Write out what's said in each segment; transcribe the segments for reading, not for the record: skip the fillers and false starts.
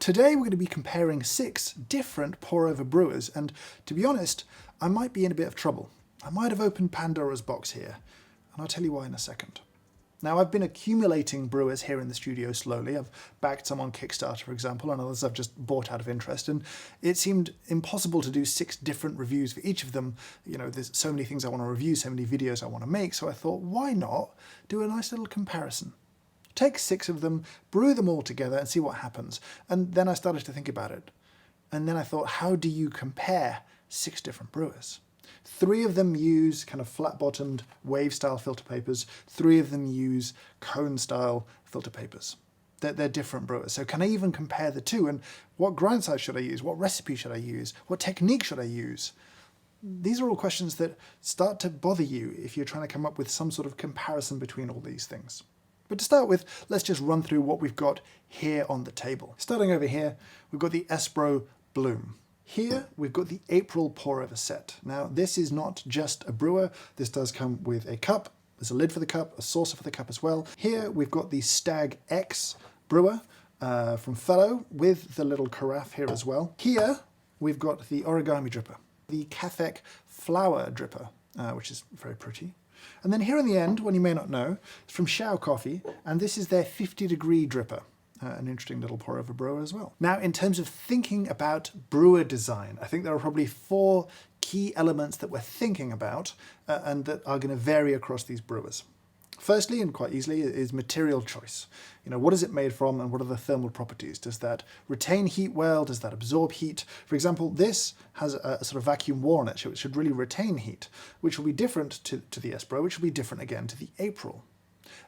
Today we're going to be comparing 6 different pour-over brewers, and to be honest, I might be in a bit of trouble. I might have opened Pandora's box here, and I'll tell you why in a second. Now, I've been accumulating brewers here in the studio slowly. I've backed some on Kickstarter, for example, and others I've just bought out of interest, and it seemed impossible to do 6 different reviews for each of them. You know, there's so many things I want to review, so many videos I want to make, so I thought, why not do a nice little comparison? Take 6 of them, brew them all together and see what happens. And then I started to think about it. And then I thought, how do you compare 6 different brewers? 3 of them use kind of flat-bottomed wave-style filter papers. 3 of them use cone-style filter papers. They're different brewers. So can I even compare the two? And what grind size should I use? What recipe should I use? What technique should I use? These are all questions that start to bother you if you're trying to come up with some sort of comparison between all these things. But to start with, let's just run through what we've got here on the table. Starting over here, we've got the Espro Bloom. Here, we've got the April pour-over set. Now, this is not just a brewer. This does come with a cup. There's a lid for the cup, a saucer for the cup as well. Here, we've got the Stag X brewer from Fellow with the little carafe here as well. Here, we've got the Origami dripper, the Cafec flower dripper, which is very pretty. And then here in the end, one you may not know, it's from Shao Coffee, and this is their 50-degree dripper. An interesting little pour-over brewer as well. Now, in terms of thinking about brewer design, I think there are probably 4 key elements that we're thinking about and that are going to vary across these brewers. Firstly, and quite easily, is material choice. You know, what is it made from and what are the thermal properties? Does that retain heat well? Does that absorb heat? For example, this has a sort of vacuum wall on it, so it should really retain heat, which will be different to the Espro, which will be different again to the April.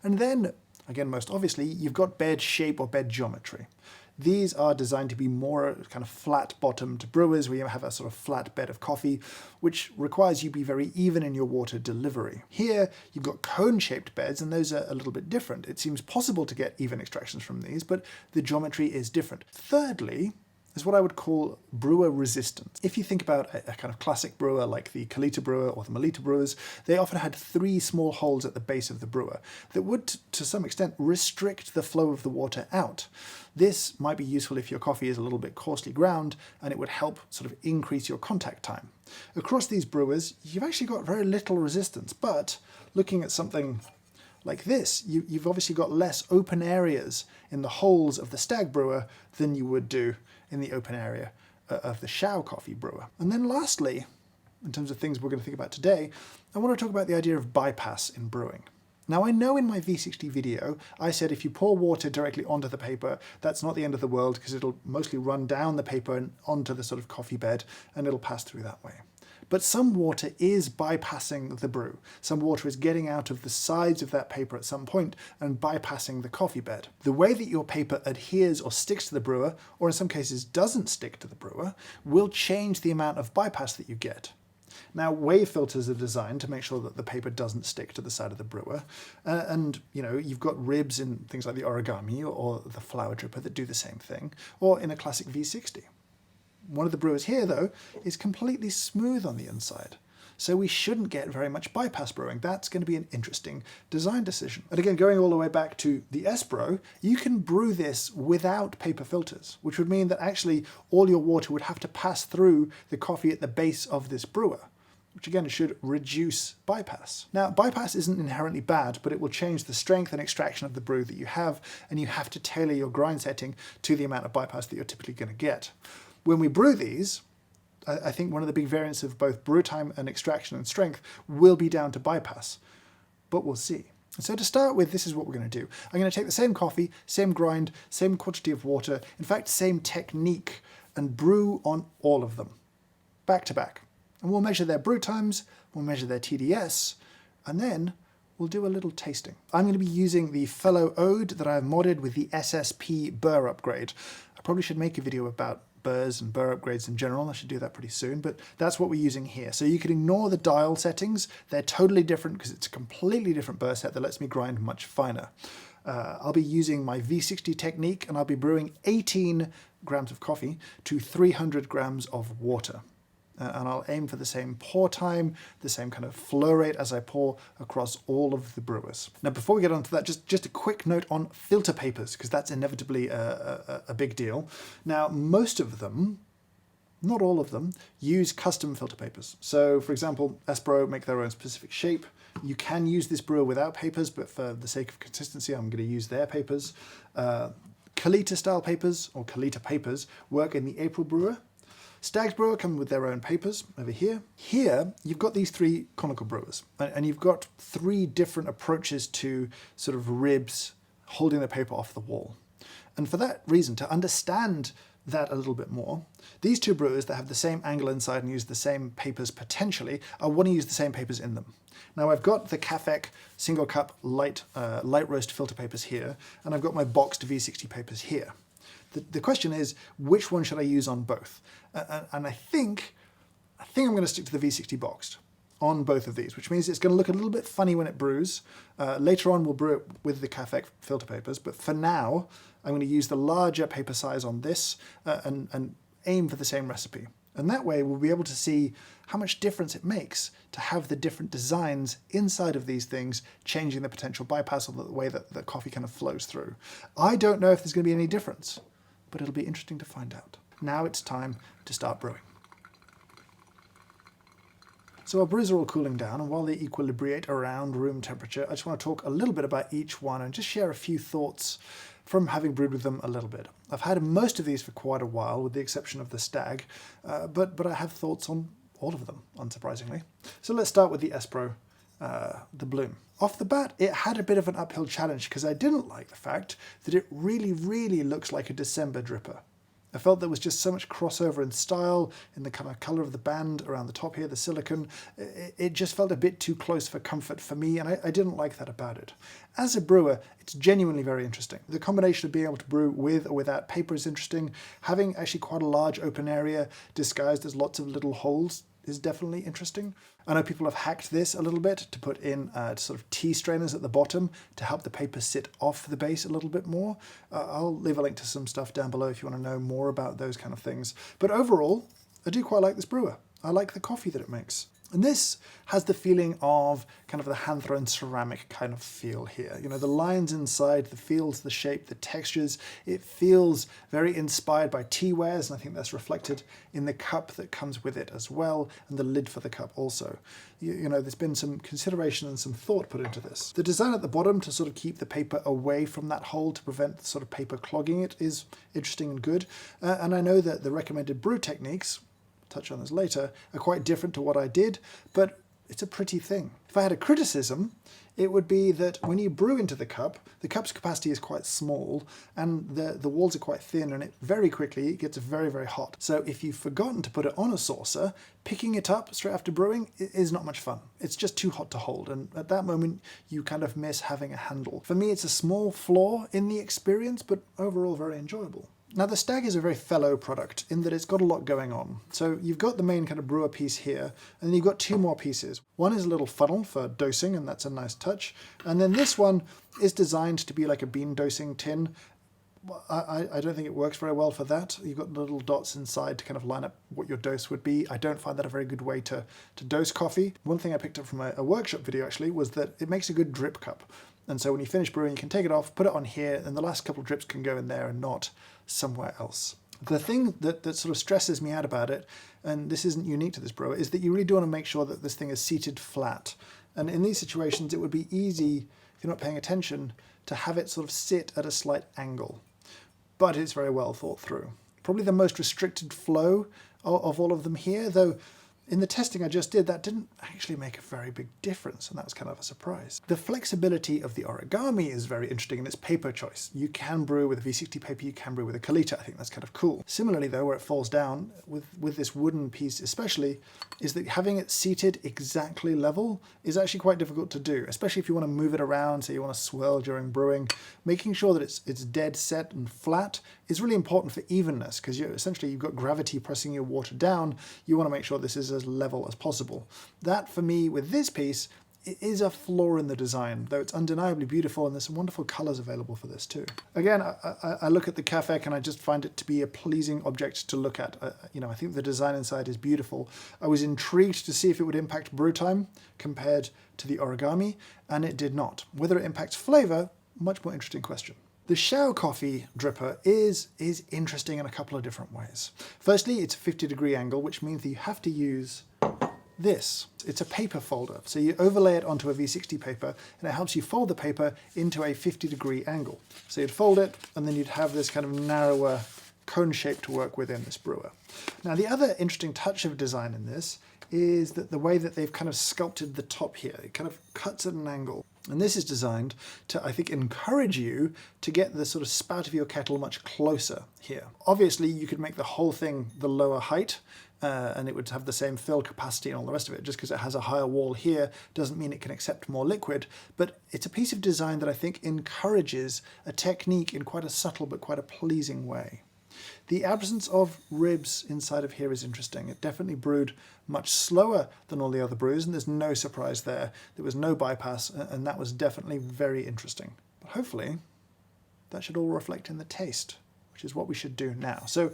And then, again, most obviously, you've got bed shape or bed geometry. These are designed to be more kind of flat-bottomed brewers where you have a sort of flat bed of coffee, which requires you be very even in your water delivery. Here, you've got cone-shaped beds, and those are a little bit different. It seems possible to get even extractions from these, but the geometry is different. Thirdly, is what I would call brewer resistance. If you think about a kind of classic brewer like the Kalita brewer or the Melita brewers, they often had 3 small holes at the base of the brewer that would, to some extent, restrict the flow of the water out. This might be useful if your coffee is a little bit coarsely ground, and it would help sort of increase your contact time. Across these brewers, you've actually got very little resistance, but looking at something like this, you've obviously got less open areas in the holes of the Stag brewer than you would do in the open area of the Shao Coffee brewer. And then lastly, in terms of things we're going to think about today, I want to talk about the idea of bypass in brewing. Now, I know in my V60 video, I said if you pour water directly onto the paper, that's not the end of the world because it'll mostly run down the paper and onto the sort of coffee bed and it'll pass through that way. But some water is bypassing the brew. Some water is getting out of the sides of that paper at some point and bypassing the coffee bed. The way that your paper adheres or sticks to the brewer, or in some cases doesn't stick to the brewer, will change the amount of bypass that you get. Now, wave filters are designed to make sure that the paper doesn't stick to the side of the brewer. And, you know, you've got ribs in things like the Origami or the flower dripper that do the same thing, or in a classic V60. One of the brewers here, though, is completely smooth on the inside. So we shouldn't get very much bypass brewing. That's going to be an interesting design decision. And again, going all the way back to the Espro, you can brew this without paper filters, which would mean that actually all your water would have to pass through the coffee at the base of this brewer, which again should reduce bypass. Now, bypass isn't inherently bad, but it will change the strength and extraction of the brew that you have, and you have to tailor your grind setting to the amount of bypass that you're typically going to get. When we brew these, I think one of the big variants of both brew time and extraction and strength will be down to bypass, but we'll see. So to start with, this is what we're going to do. I'm going to take the same coffee, same grind, same quantity of water, in fact, same technique, and brew on all of them, back to back. And we'll measure their brew times, we'll measure their TDS, and then we'll do a little tasting. I'm going to be using the Fellow Ode that I've modded with the SSP burr upgrade. I probably should make a video about burrs and burr upgrades in general. I should do that pretty soon, but that's what we're using here. So you can ignore the dial settings. They're totally different because it's a completely different burr set that lets me grind much finer. I'll be using my V60 technique, and I'll be brewing 18 grams of coffee to 300 grams of water. And I'll aim for the same pour time, the same kind of flow rate as I pour across all of the brewers. Now, before we get on to that, just a quick note on filter papers, because that's inevitably a big deal. Now, most of them, not all of them, use custom filter papers. So, for example, Espro make their own specific shape. You can use this brewer without papers, but for the sake of consistency, I'm going to use their papers. Kalita style papers, or Kalita papers, work in the April brewer. Stag's brewer come with their own papers over here. Here, you've got these three conical brewers, and you've got three different approaches to sort of ribs holding the paper off the wall. And for that reason, to understand that a little bit more, these two brewers that have the same angle inside and use the same papers potentially, I want to use the same papers in them. Now I've got the Cafec single cup light roast filter papers here, and I've got my boxed V60 papers here. The question is, which one should I use on both? And I think I'm going to stick to the V60 boxed on both of these, which means it's going to look a little bit funny when it brews. Later on, we'll brew it with the Cafec filter papers, but for now, I'm going to use the larger paper size on this and aim for the same recipe. And that way, we'll be able to see how much difference it makes to have the different designs inside of these things, changing the potential bypass of the way that the coffee kind of flows through. I don't know if there's going to be any difference, but it'll be interesting to find out. Now it's time to start brewing. So our brews are all cooling down, and while they equilibrate around room temperature, I just want to talk a little bit about each one and just share a few thoughts from having brewed with them a little bit. I've had most of these for quite a while, with the exception of the Stag, but I have thoughts on all of them, unsurprisingly. So let's start with the Espro, the Bloom. Off the bat, it had a bit of an uphill challenge because I didn't like the fact that it really, really looks like a December dripper. I felt there was just so much crossover in style, in the kind of colour of the band around the top here, the silicone. It just felt a bit too close for comfort for me, and I didn't like that about it. As a brewer, it's genuinely very interesting. The combination of being able to brew with or without paper is interesting. Having actually quite a large open area disguised as lots of little holes is definitely interesting. I know people have hacked this a little bit to put in sort of tea strainers at the bottom to help the paper sit off the base a little bit more. I'll leave a link to some stuff down below if you want to know more about those kind of things. But overall, I do quite like this brewer. I like the coffee that it makes. And this has the feeling of kind of the hand-thrown ceramic kind of feel here. You know, the lines inside, the feels, the shape, the textures, it feels very inspired by teawares, and I think that's reflected in the cup that comes with it as well, and the lid for the cup also. You know, there's been some consideration and some thought put into this. The design at the bottom to sort of keep the paper away from that hole to prevent the sort of paper clogging it is interesting and good. And I know that the recommended brew techniques, touch on this later, are quite different to what I did, but it's a pretty thing. If I had a criticism, it would be that when you brew into the cup's capacity is quite small, and the walls are quite thin, and it very quickly gets very, very hot. So if you've forgotten to put it on a saucer, picking it up straight after brewing is not much fun. It's just too hot to hold, and at that moment, you kind of miss having a handle. For me, it's a small flaw in the experience, but overall very enjoyable. Now the Stag is a very fellow product in that it's got a lot going on. So you've got the main kind of brewer piece here, and then you've got two more pieces. One is a little funnel for dosing, and that's a nice touch. And then this one is designed to be like a bean dosing tin. I don't think it works very well for that. You've got little dots inside to kind of line up what your dose would be. I don't find that a very good way to dose coffee. One thing I picked up from a workshop video actually was that it makes a good drip cup. And so when you finish brewing, you can take it off, put it on here, and the last couple of drips can go in there and not somewhere else. The thing that sort of stresses me out about it, and this isn't unique to this brewer, is that you really do want to make sure that this thing is seated flat. And in these situations, it would be easy, if you're not paying attention, to have it sort of sit at a slight angle. But it's very well thought through. Probably the most restricted flow of all of them here, though in the testing I just did, that didn't actually make a very big difference, and that was kind of a surprise. The flexibility of the origami is very interesting in its paper choice. You can brew with a V60 paper, you can brew with a Kalita. I think that's kind of cool. Similarly though, where it falls down, with this wooden piece especially, is that having it seated exactly level is actually quite difficult to do, especially if you want to move it around, so you want to swirl during brewing. Making sure that it's dead set and flat is really important for evenness, because essentially you've got gravity pressing your water down. You want to make sure this is as level as possible. That, for me, with this piece, it is a flaw in the design, though it's undeniably beautiful, and there's some wonderful colors available for this too. Again, I look at the Cafec and I just find it to be a pleasing object to look at. I think the design inside is beautiful. I was intrigued to see if it would impact brew time compared to the Origami, and it did not. Whether it impacts flavor, much more interesting question. The Xiao Coffee dripper is interesting in a couple of different ways. Firstly, it's a 50-degree angle, which means that you have to use this. It's a paper folder, so you overlay it onto a V60 paper, and it helps you fold the paper into a 50-degree angle. So you'd fold it, and then you'd have this kind of narrower cone shape to work with in this brewer. Now, the other interesting touch of design in this is that the way that they've kind of sculpted the top here, it kind of cuts at an angle. And this is designed to, I think, encourage you to get the sort of spout of your kettle much closer here. Obviously, you could make the whole thing the lower height, and it would have the same fill capacity and all the rest of it. Just because it has a higher wall here doesn't mean it can accept more liquid, but it's a piece of design that I think encourages a technique in quite a subtle but quite a pleasing way. The absence of ribs inside of here is interesting. It definitely brewed much slower than all the other brews, and there's no surprise there. There was no bypass, and that was definitely very interesting. But hopefully, that should all reflect in the taste, which is what we should do now. So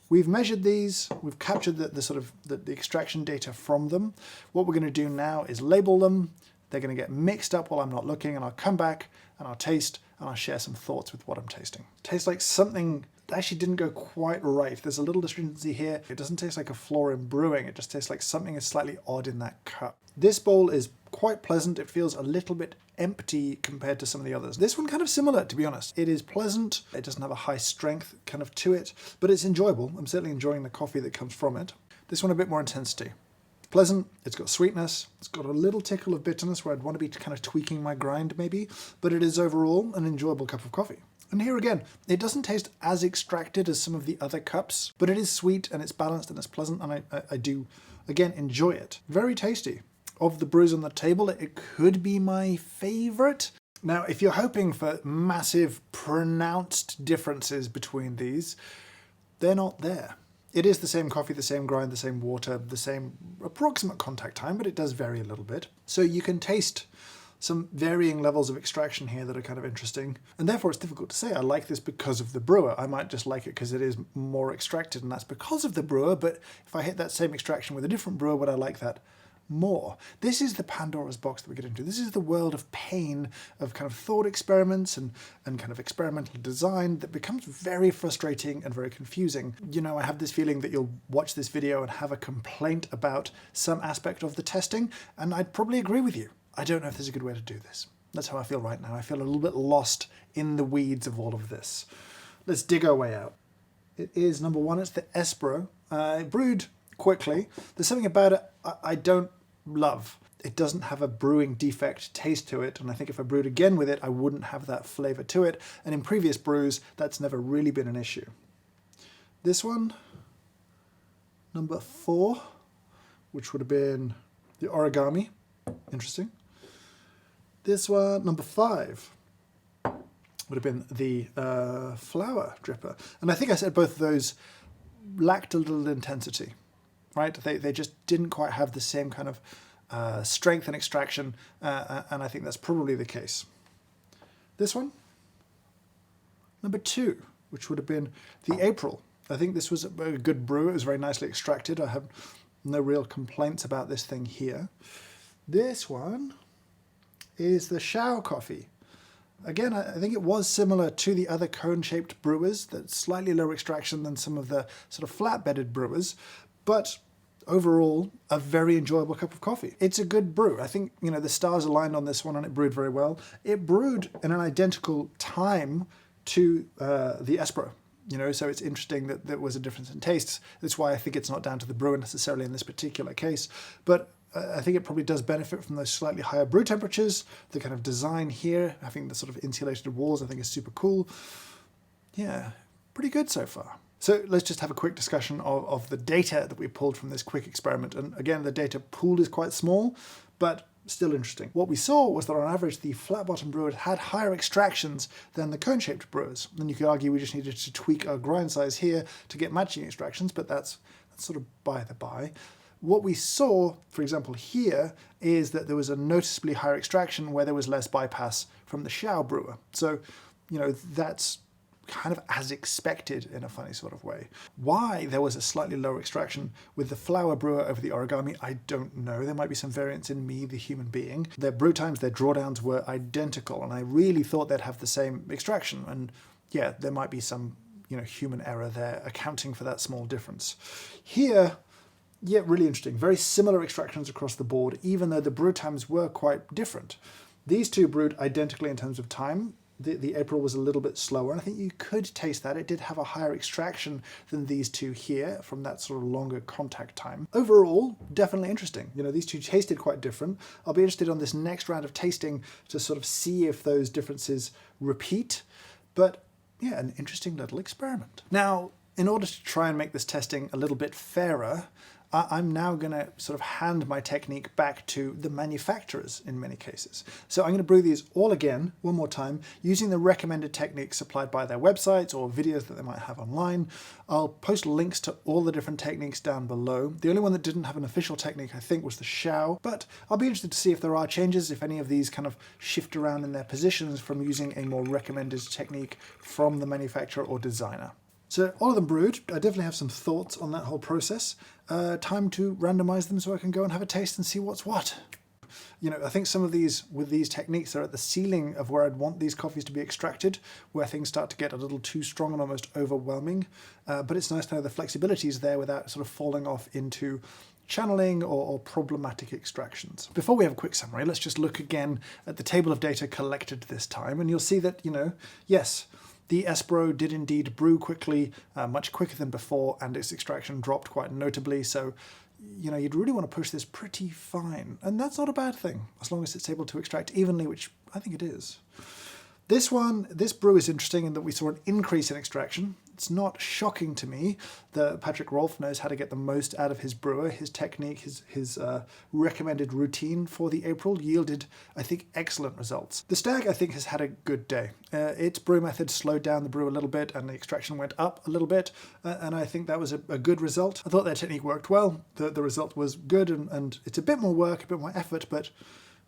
we've measured these, we've captured the extraction data from them. What we're going to do now is label them. They're going to get mixed up while I'm not looking, and I'll come back and I'll taste and I'll share some thoughts with what I'm tasting. Tastes like something that actually didn't go quite right. There's a little astringency here. It doesn't taste like a flaw in brewing. It just tastes like something is slightly odd in that cup. This bowl is quite pleasant. It feels a little bit empty compared to some of the others. This one kind of similar, to be honest. It is pleasant. It doesn't have a high strength kind of to it, but it's enjoyable. I'm certainly enjoying the coffee that comes from it. This one a bit more intensity. Pleasant, it's got sweetness, it's got a little tickle of bitterness where I'd want to be kind of tweaking my grind maybe, but it is overall an enjoyable cup of coffee. And here again, it doesn't taste as extracted as some of the other cups, but it is sweet and it's balanced and it's pleasant, and I do, again, enjoy it. Very tasty. Of the brews on the table, it could be my favorite. Now, if you're hoping for massive, pronounced differences between these, they're not there. It is the same coffee, the same grind, the same water, the same approximate contact time, but it does vary a little bit. So you can taste some varying levels of extraction here that are kind of interesting. And therefore it's difficult to say I like this because of the brewer. I might just like it because it is more extracted and that's because of the brewer, but if I hit that same extraction with a different brewer, would I like that more? This is the Pandora's box that we get into. This is the world of pain, of kind of thought experiments and kind of experimental design that becomes very frustrating and very confusing. You know, I have this feeling that you'll watch this video and have a complaint about some aspect of the testing, and I'd probably agree with you. I don't know if there's a good way to do this. That's how I feel right now. I feel a little bit lost in the weeds of all of this. Let's dig our way out. It is number one, it's the Espro. Brewed quickly. There's something about it I don't love. It doesn't have a brewing defect taste to it, and I think if I brewed again with it, I wouldn't have that flavor to it, and in previous brews, that's never really been an issue. This one, number 4, which would have been the Origami. Interesting. This one, number 5, would have been the Flower dripper. And I think I said both of those lacked a little intensity, right? They just didn't quite have the same kind of strength and extraction, and I think that's probably the case. This one, number 2, which would have been the April. I think this was a good brew. It was very nicely extracted. I have no real complaints about this thing here. This one is the Xiao Coffee. Again, I think it was similar to the other cone-shaped brewers, that's slightly lower extraction than some of the sort of flat-bedded brewers, but overall, a very enjoyable cup of coffee. It's a good brew. I think, you know, the stars aligned on this one and it brewed very well. It brewed in an identical time to the Espro. You know, so it's interesting that there was a difference in tastes. That's why I think it's not down to the brewer necessarily in this particular case. But I think it probably does benefit from those slightly higher brew temperatures. The kind of design here, having the sort of insulated walls, I think is super cool. Yeah, pretty good so far. So let's just have a quick discussion of the data that we pulled from this quick experiment. And again, the data pooled is quite small, but still interesting. What we saw was that on average, the flat bottom brewers had higher extractions than the cone-shaped brewers. And you could argue we just needed to tweak our grind size here to get matching extractions, but that's sort of by the by. what we saw, for example, here, is that there was a noticeably higher extraction where there was less bypass from the Xiao brewer. So, that's kind of as expected in a funny sort of way. Why there was a slightly lower extraction with the flower brewer over the origami, I don't know. There might be some variance in me, the human being. Their brew times, their drawdowns were identical, and I really thought they'd have the same extraction. And yeah, there might be some, human error there accounting for that small difference. Here, yeah, really interesting. Very similar extractions across the board, even though the brew times were quite different. These two brewed identically in terms of time. The April was a little bit slower, and I think you could taste that. It did have a higher extraction than these two here from that sort of longer contact time. Overall, definitely interesting. These two tasted quite different. I'll be interested on this next round of tasting to sort of see if those differences repeat. But yeah, an interesting little experiment. Now, in order to try and make this testing a little bit fairer, I'm now going to sort of hand my technique back to the manufacturers in many cases. So I'm going to brew these all again, one more time, using the recommended techniques supplied by their websites or videos that they might have online. I'll post links to all the different techniques down below. The only one that didn't have an official technique, I think, was the Xiao, but I'll be interested to see if there are changes, if any of these kind of shift around in their positions from using a more recommended technique from the manufacturer or designer. So all of them brewed. I definitely have some thoughts on that whole process. Time to randomize them so I can go and have a taste and see what's what. I think some of these, with these techniques, are at the ceiling of where I'd want these coffees to be extracted, where things start to get a little too strong and almost overwhelming. But it's nice to know the flexibility is there without sort of falling off into channeling or problematic extractions. Before we have a quick summary, let's just look again at the table of data collected this time, and you'll see that, yes, the Espero did indeed brew quickly, much quicker than before, and its extraction dropped quite notably. So, you'd really want to push this pretty fine. And that's not a bad thing, as long as it's able to extract evenly, which I think it is. This brew is interesting in that we saw an increase in extraction. It's not shocking to me that Patrick Rolfe knows how to get the most out of his brewer. His technique, his recommended routine for the April yielded, I think, excellent results. The Stag, I think, has had a good day. Its brew method slowed down the brew a little bit and the extraction went up a little bit, and I think that was a good result. I thought their technique worked well. The result was good, and it's a bit more work, a bit more effort, but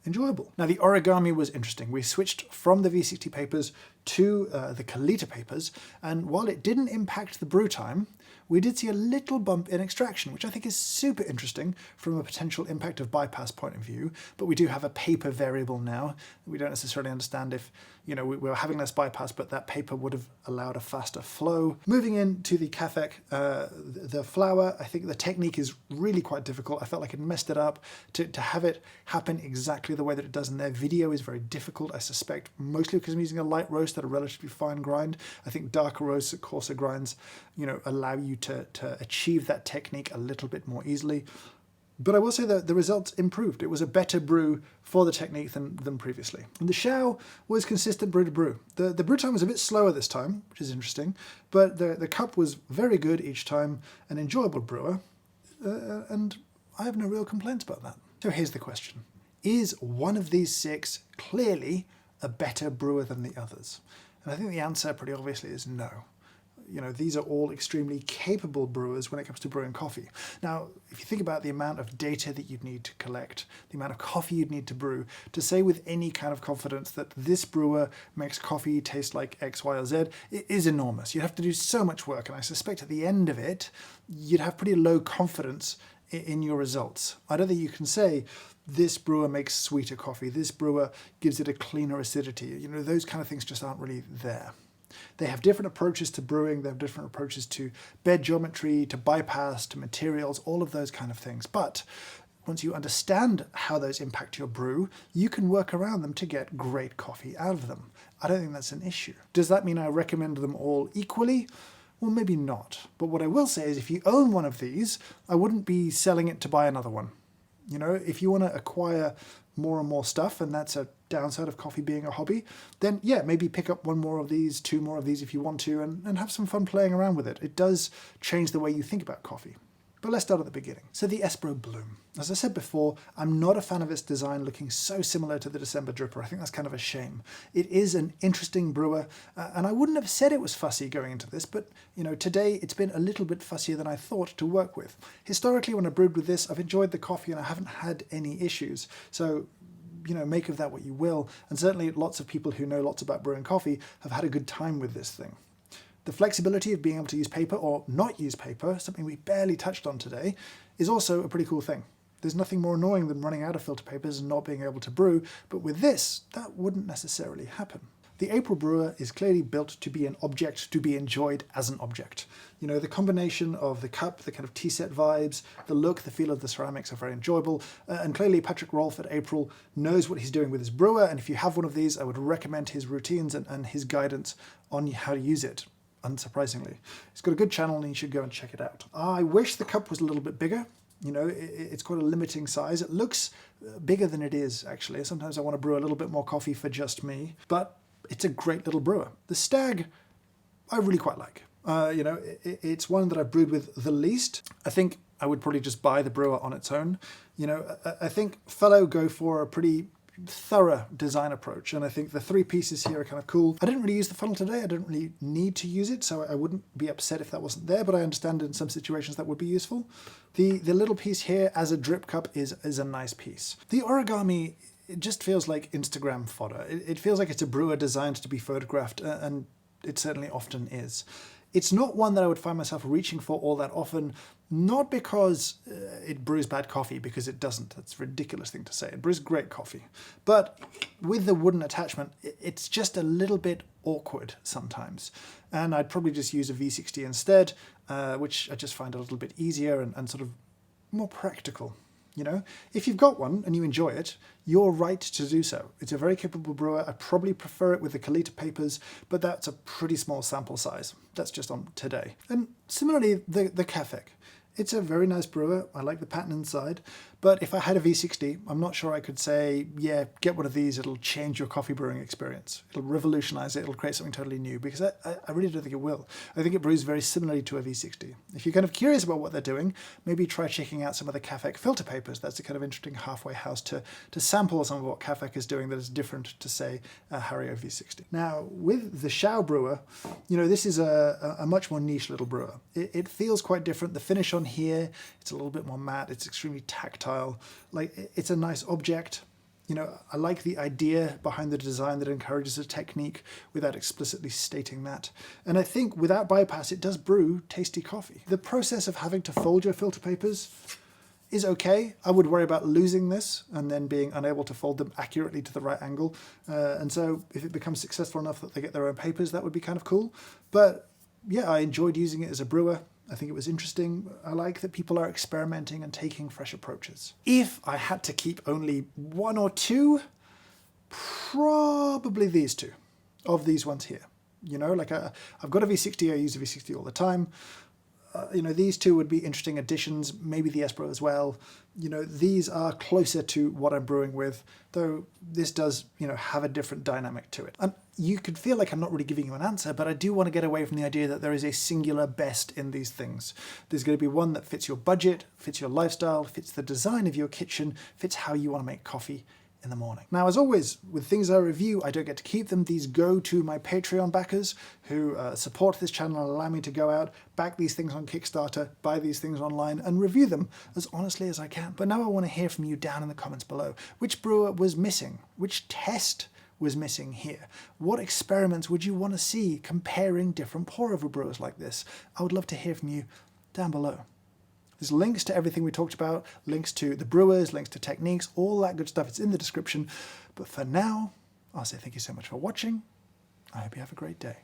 enjoyable. Now, the origami was interesting. We switched from the V60 papers to the Kalita papers, and while it didn't impact the brew time, we did see a little bump in extraction, which I think is super interesting from a potential impact of bypass point of view. But we do have a paper variable now. We don't necessarily understand if, we were having less bypass, but that paper would have allowed a faster flow. Moving into the Cafec, the flour, I think the technique is really quite difficult. I felt like it messed it up. To have it happen exactly the way that it does in their video is very difficult, I suspect, mostly because I'm using a light roast at a relatively fine grind. I think darker roasts at coarser grinds, allow you to achieve that technique a little bit more easily. But I will say that the results improved. It was a better brew for the technique than previously. And the Xiao was consistent brew to brew. The brew time was a bit slower this time, which is interesting, but the cup was very good each time, an enjoyable brewer, and I have no real complaints about that. So here's the question. Is one of these 6 clearly a better brewer than the others? And I think the answer pretty obviously is no. These are all extremely capable brewers when it comes to brewing coffee. Now, if you think about the amount of data that you'd need to collect, the amount of coffee you'd need to brew, to say with any kind of confidence that this brewer makes coffee taste like X, Y, or Z, it is enormous. You'd have to do so much work, and I suspect at the end of it, you'd have pretty low confidence in your results. I don't think you can say, this brewer makes sweeter coffee, this brewer gives it a cleaner acidity. Those kind of things just aren't really there. They have different approaches to brewing, they have different approaches to bed geometry, to bypass, to materials, all of those kind of things. But once you understand how those impact your brew, you can work around them to get great coffee out of them. I don't think that's an issue. Does that mean I recommend them all equally? Well, maybe not. But what I will say is if you own one of these, I wouldn't be selling it to buy another one. If you want to acquire more and more stuff, and that's a downside of coffee being a hobby, then yeah, maybe pick up 1 more of these, 2 more of these if you want to, and have some fun playing around with it. It does change the way you think about coffee. But let's start at the beginning. So the Espro Bloom. As I said before, I'm not a fan of its design looking so similar to the December Dripper. I think that's kind of a shame. It is an interesting brewer, and I wouldn't have said it was fussy going into this, but today it's been a little bit fussier than I thought to work with. Historically, when I brewed with this, I've enjoyed the coffee and I haven't had any issues. So make of that what you will. And certainly lots of people who know lots about brewing coffee have had a good time with this thing. The flexibility of being able to use paper or not use paper, something we barely touched on today, is also a pretty cool thing. There's nothing more annoying than running out of filter papers and not being able to brew, but with this, that wouldn't necessarily happen. The April Brewer is clearly built to be an object to be enjoyed as an object. The combination of the cup, the kind of tea set vibes, the look, the feel of the ceramics are very enjoyable, and clearly Patrick Rolfe at April knows what he's doing with his brewer, and if you have one of these, I would recommend his routines and his guidance on how to use it. Unsurprisingly. He's got a good channel and you should go and check it out. I wish the cup was a little bit bigger. It's quite a limiting size. It looks bigger than it is, actually. Sometimes I want to brew a little bit more coffee for just me, but it's a great little brewer. The Stag, I really quite like. It's one that I've brewed with the least. I think I would probably just buy the brewer on its own. I think Fellow go for a pretty thorough design approach, and I think the three pieces here are kind of cool. I didn't really use the funnel today. I didn't really need to use it, so I wouldn't be upset if that wasn't there, but I understand in some situations that would be useful. The little piece here as a drip cup is a nice piece. The origami, it just feels like Instagram fodder. It feels like it's a brewer designed to be photographed, and it certainly often is. It's not one that I would find myself reaching for all that often, not because it brews bad coffee, because it doesn't. That's a ridiculous thing to say. It brews great coffee. But with the wooden attachment, it's just a little bit awkward sometimes. And I'd probably just use a V60 instead, which I just find a little bit easier and sort of more practical. If you've got one and you enjoy it, you're right to do so. It's a very capable brewer. I probably prefer it with the Kalita papers, but that's a pretty small sample size. That's just on today. And similarly, the Cafec. It's a very nice brewer. I like the pattern inside, but if I had a V60, I'm not sure I could say, yeah, get one of these. It'll change your coffee brewing experience. It'll revolutionize it. It'll create something totally new, because I really don't think it will. I think it brews very similarly to a V60. If you're kind of curious about what they're doing, maybe try checking out some of the Cafec filter papers. That's a kind of interesting halfway house to sample some of what Cafec is doing that is different to, say, a Hario V60. Now, with the Xiao brewer, this is a much more niche little brewer. It feels quite different. The finish on here, it's a little bit more matte. It's extremely tactile. It's a nice object. I like the idea behind the design that encourages a technique without explicitly stating that. And I think without bypass, it does brew tasty coffee. The process of having to fold your filter papers is okay. I would worry about losing this and then being unable to fold them accurately to the right angle. And so if it becomes successful enough that they get their own papers, that would be kind of cool. But yeah, I enjoyed using it as a brewer. I think it was interesting. I like that people are experimenting and taking fresh approaches. If I had to keep only one or two, probably these two of these ones here. I've got a V60, I use a V60 all the time. These two would be interesting additions, maybe the Espro as well. These are closer to what I'm brewing with, though this does, have a different dynamic to it. And you could feel like I'm not really giving you an answer, but I do want to get away from the idea that there is a singular best in these things. There's going to be one that fits your budget, fits your lifestyle, fits the design of your kitchen, fits how you want to make coffee in the morning. Now, as always, with things I review, I don't get to keep them. These go to my Patreon backers who support this channel and allow me to go out, back these things on Kickstarter, buy these things online, and review them as honestly as I can. But now I want to hear from you down in the comments below. Which brewer was missing? Which test was missing here? What experiments would you want to see comparing different pour-over brewers like this? I would love to hear from you down below. There's links to everything we talked about, links to the brewers, links to techniques, all that good stuff. It's in the description. But for now, I'll say thank you so much for watching. I hope you have a great day.